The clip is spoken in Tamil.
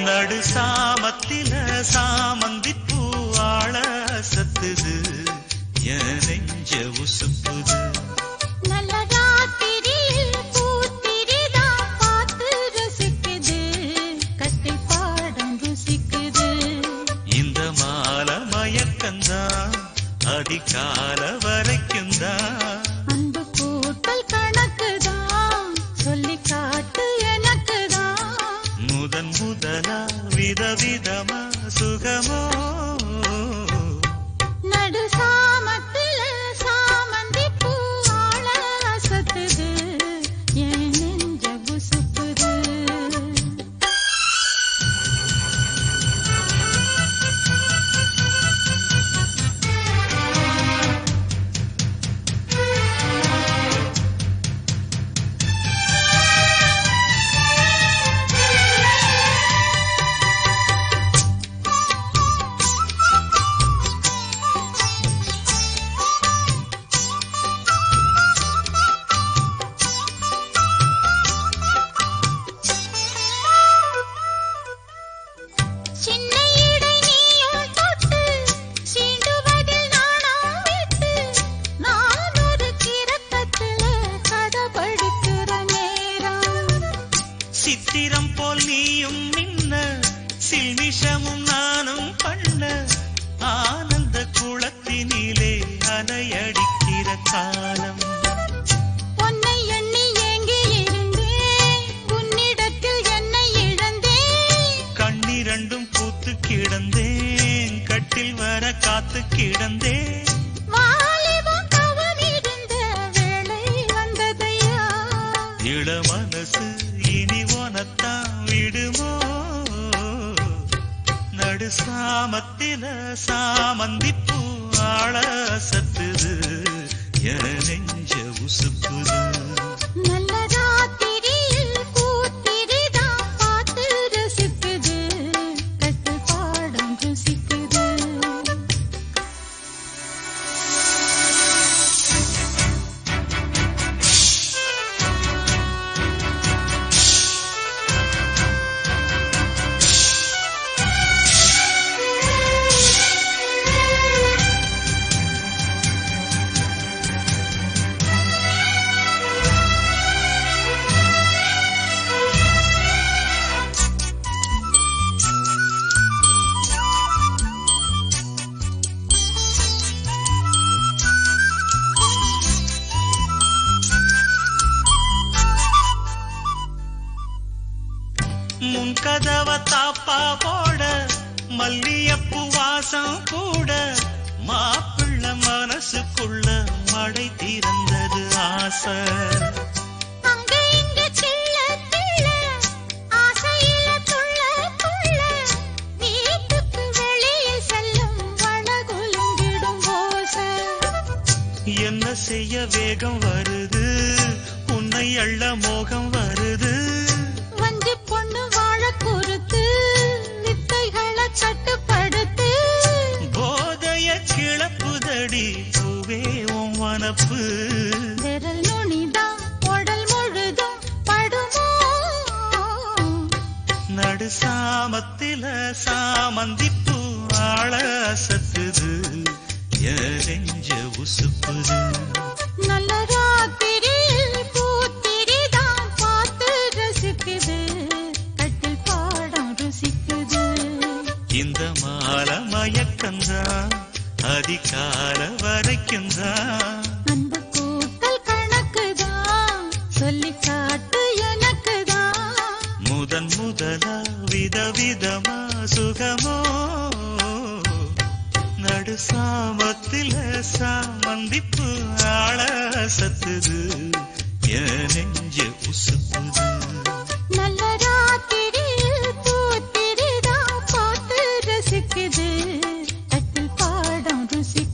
நடு சாமத்தில சாமந்திப்பூ ஆள சத்துது என் நெஞ்ச உசுப்புது. நல்ல ராத்திரியில் பூத்திரிதான் பார்த்து ரசிக்குது, கட்டி பாடம் ருசிக்குது. இந்த மால மயக்கந்தான் அதிகால வரைக்கும் தான். அன்பு கூட்டல் கணக்குதான் சொல்லி காட்டு எனக்குதான். முதன் முதலா விதவிதமா சுகமோ நடு சாமத்தில சாமந்திப்பூ ஆள அசத்துது என் நெஞ்ச உசுப்புது. சின்ன இடை நீயும் தொட்டு சீண்டுவதில் நாணம் விட்டு, நான் ஒரு கிறக்கத்துல கதபடிக்கிற நேரம். சித்திரம் போல் நீயும் மின்ன சில்மிஷமும் நானும் பண்ண, ஆனந்த குளத்தினிலே அலையடிக்கிற காலம். உன்னை எண்ணி ஏங்கி இருந்தேன், உன்னிடத்தில் என்னை இழந்தேன். கண்ணிரண்டும் பூத்து கிடந்தேன், கட்டில் வர காத்து கிடந்தேன். வாலிபம் தவமிருந்த வேளை வந்ததையா, இள மனசு இனி உனத்தான் விடுமோ? நடு சாமத்தில சாமந்திப்பூ ஆள சத்துது என் நெஞ்ச உசுப்புது. நல்ல ராத்திரியில் பூத்திரிதான் பார்த்து ரசிக்குது, கட்டு பாடம் ருசிக்குது. முன் கதவ தாப்பா போட மல்லியப்பூ வாசம் கூட, மாப்பிள்ள மனசுக்குள்ள மழை திறந்தது ஆசை. அங்க இங்க சில்ல பிள்ள ஆசையில துள்ள துள்ள, வீட்டுக்கு வெளியில் செல்லும் வளகுலுங்கிடும் ஓசை. என்ன செய்ய வேகம் வருது, உன்னை அள்ள மோகம் வருது. வஞ்சி பொண்ணு வாழ குறுத்து, வித்தைகளை கட்டுப்படுத்து. போதைய கிளப்புதடி பூவே உன் வனப்பு. விரல் நுனிதான் உடல் முழுதும் படுமோ? நடு சாமத்தில சாமந்திப்பூ ஆள சத்துது என் நெஞ்ச உசுப்புது. நல்ல ராத்திரியில் பூத்திரிதான் பார்த்து ரசிக்குது, கட்டில் பாடம் ருசிக்குது. இந்த மால மயக்கந்தான் அதிகால வரைக்கும் தான். அன்பு கூட்டல் கணக்குதான் சொல்லி காட்டு எனக்குதான். முதன் முதலா விதவிதமா சுகமோ? நடு சாமத்தில சாமந்திப்பு ஆள சத்துது என் நெஞ்ச உசுப்புது.